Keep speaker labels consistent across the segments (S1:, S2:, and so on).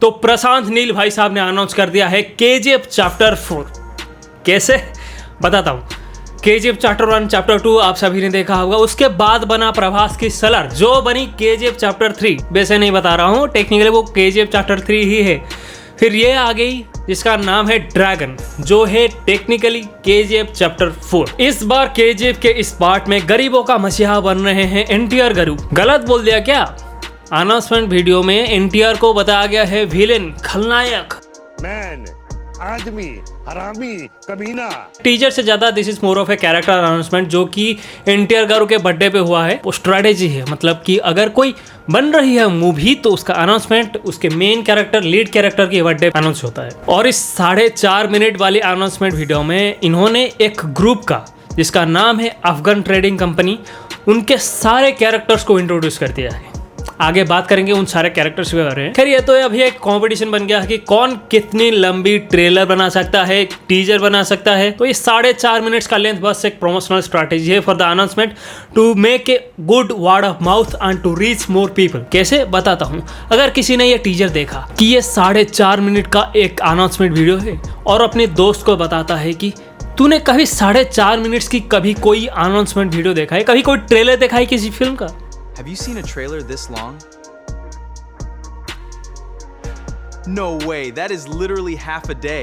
S1: तो प्रशांत नील भाई साहब ने अनाउंस कर दिया है केजीएफ चैप्टर 4। कैसे बताता हूँ। केजीएफ चैप्टर 1 चैप्टर 2 आप सभी ने देखा होगा। उसके बाद बना प्रभास की सलर जो बनी केजीएफ चैप्टर 3। वैसे नहीं बता रहा हूँ, टेक्निकली वो केजीएफ चैप्टर 3 ही है। फिर ये आ गई जिसका नाम है ड्रैगन, जो है टेक्निकली केजीएफ चैप्टर 4। इस बार केजीएफ के इस पार्ट में गरीबों का मसीहा बन रहे हैं एनटीआर गरू। गलत बोल दिया क्या? अनाउंसमेंट वीडियो में एनटीआर को बताया गया है विलेन, खलनायक,
S2: मैन, आदमी, हरामी, कमीना।
S1: टीजर से ज्यादा this is more of a character announcement जो कि एनटीआर गारू के बर्थडे पे हुआ है। वो स्ट्रेटेजी है, मतलब कि अगर कोई बन रही है मूवी तो उसका अनाउंसमेंट उसके मेन कैरेक्टर, लीड कैरेक्टर की बर्थडे अनाउंस होता है। और इस 4.5 मिनट वाली अनाउंसमेंट वीडियो में इन्होंने एक ग्रुप का जिसका नाम है अफगान ट्रेडिंग कंपनी, उनके सारे कैरेक्टर्स को इंट्रोड्यूस कर दिया है। आगे बात करेंगे उन सारे कैरेक्टर्स के बारे में। खैर ये तो अभी एक कंपटीशन बन गया है कि कौन कितनी लंबी ट्रेलर बना सकता है, टीजर बना सकता है। तो ये 4.5 मिनट्स का लेंथ बस एक प्रमोशनल स्ट्रैटेजी है for the announcement to make a good word of mouth and to reach more people. कैसे बताता हूँ। अगर किसी ने ये टीजर देखा कि ये 4.5 मिनट का एक अनाउंसमेंट वीडियो है और अपने दोस्त को बताता है कि तूने कभी 4.5 मिनट्स की कभी कोई अनाउंसमेंट वीडियो देखा है, कभी कोई ट्रेलर देखा है किसी फिल्म का?
S3: Have you seen a trailer this long? No way, that is literally half a day.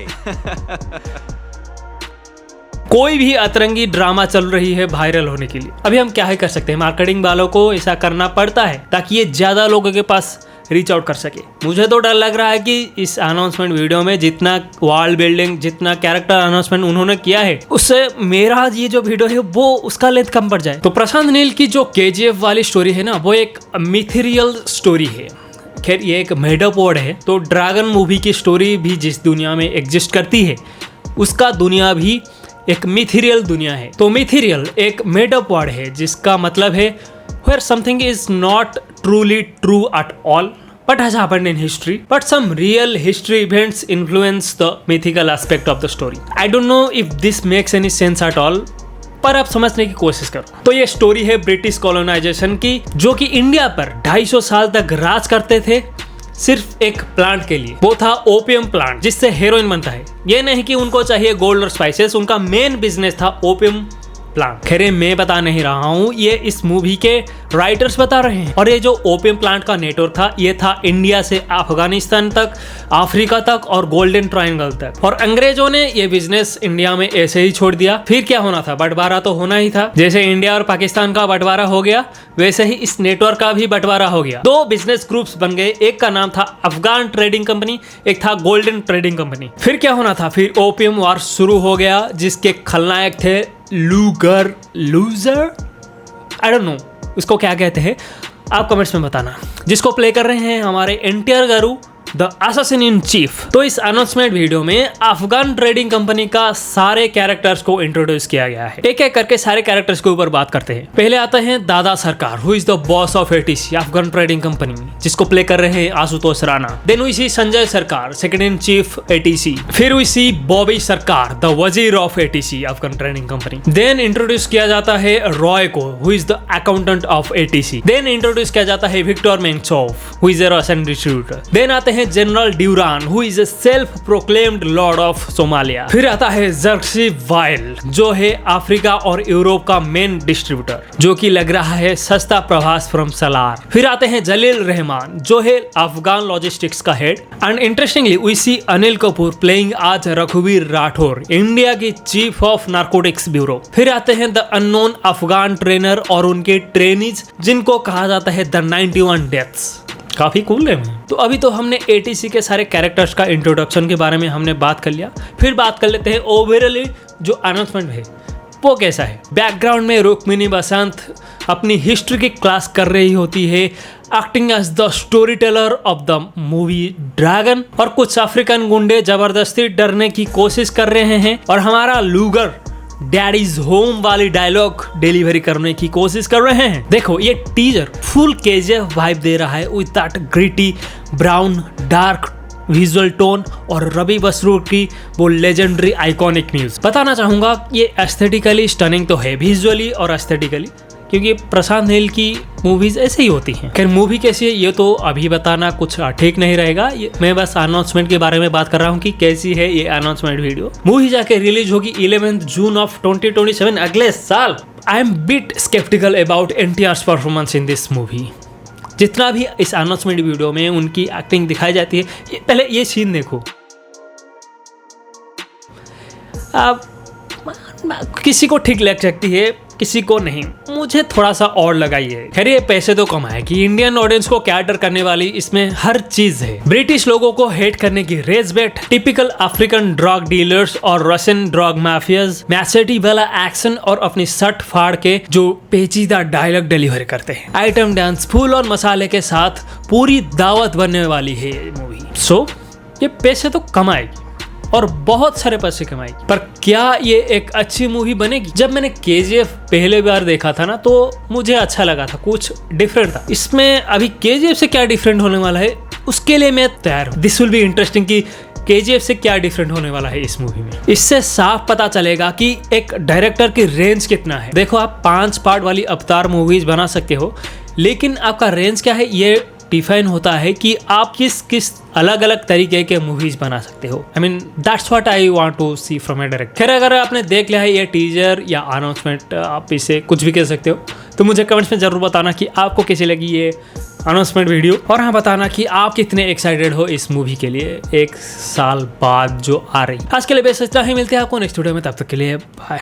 S1: कोई भी अतरंगी ड्रामा चल रही है वायरल होने के लिए। अभी हम क्या ही कर सकते हैं, मार्केटिंग वालों को ऐसा करना पड़ता है ताकि ये ज्यादा लोगों के पास रीच आउट कर सके। मुझे तो डर लग रहा है कि इस अनाउंसमेंट वीडियो में जितना वर्ल्ड बिल्डिंग, जितना कैरेक्टर अनाउंसमेंट उन्होंने किया है, उससे मेरा ये जो वीडियो है वो उसका लेंथ कम पड़ जाए। तो प्रशांत नील की जो केजीएफ वाली स्टोरी है ना, वो एक मिथेरियल स्टोरी है। खैर ये एक मेडअप वर्ड है। तो ड्रैगन मूवी की स्टोरी भी जिस दुनिया में एग्जिस्ट करती है उसका दुनिया भी एक मिथेरियल दुनिया है। तो मिथेरियल एक मेडअप वर्ड है जिसका मतलब है where something is not truly true at all but has happened in history, but some real history events influence the mythical aspect of the story. I don't know if this makes any sense at all, पर आप समझने की कोशिश करो। तो ये story है British colonisation की, जो कि इंडिया पर 250 साल तक राज करते थे सिर्फ एक प्लांट के लिए। वो था ओपियम प्लांट, जिससे हेरोइन बनता है। ये नहीं कि उनको चाहिए गोल्ड और स्पाइसेस, उनका मेन बिजनेस था ओपियम प्लांट। खैर मैं बता नहीं रहा हूँ, ये इस मूवी के राइटर्स बता रहे हैं। और ये जो ओपियम प्लांट का नेटवर्क था, ये था इंडिया से अफगानिस्तान तक, अफ्रीका तक और गोल्डन ट्रायंगल तक। और अंग्रेजों ने ये बिजनेस इंडिया में ऐसे ही छोड़ दिया। फिर क्या होना था, बंटवारा तो होना ही था। जैसे इंडिया और पाकिस्तान का बंटवारा हो गया, वैसे ही इस नेटवर्क का भी बंटवारा हो गया। 2 बिजनेस ग्रुप्स बन गए, एक का नाम था अफगान ट्रेडिंग कंपनी, एक था गोल्डन ट्रेडिंग कंपनी। फिर क्या होना था, फिर ओपियम वॉर शुरू हो गया जिसके खलनायक थे लूजर, आई डोंट नो उसको क्या कहते हैं, आप कमेंट्स में बताना। जिसको प्ले कर रहे हैं हमारे एनटीआर गारू, द असैसिन इन चीफ। तो इस अनाउंसमेंट वीडियो में अफगान ट्रेडिंग कंपनी का सारे कैरेक्टर्स को इंट्रोड्यूस किया गया है। एक एक करके सारे कैरेक्टर्स के ऊपर बात करते हैं। पहले आते हैं Dada Sarkar, who is the boss of ATC, Afghan trading company, जिसको प्ले कर रहे हैं Ashutosh Rana. Then we see Sanjay Sarkar, second in chief ATC. फिर we see Bobby Sarkar, the wazir of ATC, Afghan trading company. Then introduce किया जाता है रॉय को, who is the accountant of ATC. Then introduce किया जाता है Victor Mengchof, who is a Russian distributor. Then आते हैं general Durand, who is a self proclaimed lord of Somalia. फिर आता है जर्सी वाइल, जो है अफ्रीका और यूरोप का मेन डिस्ट्रीब्यूटर, जो कि लग रहा है सस्ता प्रभास फ्रॉम सलार। फिर आते हैं जलील रहमान, जो है अफगान लॉजिस्टिक्स का head. And interestingly we see Anil Kapoor playing आज रघुवीर राठौर, इंडिया की चीफ ऑफ नार्कोटिक्स ब्यूरो। फिर आते हैं द अननोन अफगान ट्रेनर और उनके ट्रेनीज, जिनको कहा जाता है द 91 डेथ्स। काफी कूल है। तो अभी तो हमने एटीसी के सारे कैरेक्टर्स का इंट्रोडक्शन के बारे में हमने बात कर लिया। फिर बात कर लेते हैं ओवरऑली जो अनाउंसमेंट है वो कैसा है। बैकग्राउंड में रुक्मिणी बसंत अपनी हिस्ट्री की क्लास कर रही होती है, acting as the story teller of the movie Dragon. और कुछ अफ्रीकन गुंडे जबरदस्ती डरने की कोशिश कर रहे हैं और हमारा लूगर डैडीज होम वाली डायलॉग डिलीवरी करने की कोशिश कर रहे हैं। देखो ये टीजर फुल केजीएफ वाइब दे रहा है with that gritty brown dark visual tone और रवि बसरूर की वो लेजेंडरी आइकॉनिक न्यूज। बताना चाहूंगा ये एस्थेटिकली स्टनिंग तो है, विजुअली और एस्थेटिकली क्योंकि प्रशांत नील की मूवीज ऐसे ही होती हैं। खैर मूवी कैसी है ये तो अभी बताना कुछ ठीक नहीं रहेगा, मैं बस अनाउंसमेंट के बारे में बात कर रहा हूँ कि कैसी है ये अनाउंसमेंट वीडियो। मूवी जाके रिलीज होगी 11 जून ऑफ 2027, अगले साल। I am bit sceptical about NTR's performance in this movie. जितना भी इस अनाउंसमेंट वीडियो में उनकी एक्टिंग दिखाई जाती है, पहले ये सीन देखो। अब किसी को ठीक लग सकती है, किसी को नहीं, मुझे थोड़ा सा और लगा ये। खैर ये पैसे तो कमाएगी, इंडियन ऑडियंस को कैटर करने वाली इसमें हर चीज है। ब्रिटिश लोगों को हेट करने की रेस बेट, टिपिकल अफ्रीकन ड्रग डीलर्स और रशियन ड्रग माफियाज, मैसेटी वाला एक्शन और अपनी सट फाड़ के जो पेचीदा डायलॉग डिलीवर करते हैं। आइटम डांस फूल और मसाले के साथ पूरी दावत बनने वाली है ये मूवी। सो ये पैसे तो कमाएगी और बहुत सारे पैसे कमाएगी, पर क्या ये एक अच्छी मूवी बनेगी? जब मैंने KGF पहले बार देखा था ना तो मुझे अच्छा लगा था, कुछ डिफरेंट था। इसमें अभी KGF से क्या डिफरेंट होने वाला है उसके लिए मैं तैयार हूँ। दिस विल बी इंटरेस्टिंग कि KGF से क्या डिफरेंट होने वाला है इस मूवी में। इससे साफ पता चलेगा कि एक डायरेक्टर की रेंज कितना है। देखो आप 5 पार्ट वाली अवतार मूवीज बना सकते हो, लेकिन आपका रेंज क्या है ये डिफाइन होता है कि आप किस अलग अलग तरीके के मूवीज बना सकते हो। I mean that's what I want to see from a director. खैर अगर आपने देख लिया है ये टीजर या अनाउंसमेंट, आप इसे कुछ भी कह सकते हो, तो मुझे कमेंट्स में जरूर बताना कि आपको कैसी लगी ये अनाउंसमेंट वीडियो, और हाँ बताना कि आप कितने एक्साइटेड हो इस मूवी के लिए 1 साल बाद जो आ रही। आज के लिए बस इतना ही, मिलते हैं आपको नेक्स्ट वीडियो में, तब तक के लिए बाय।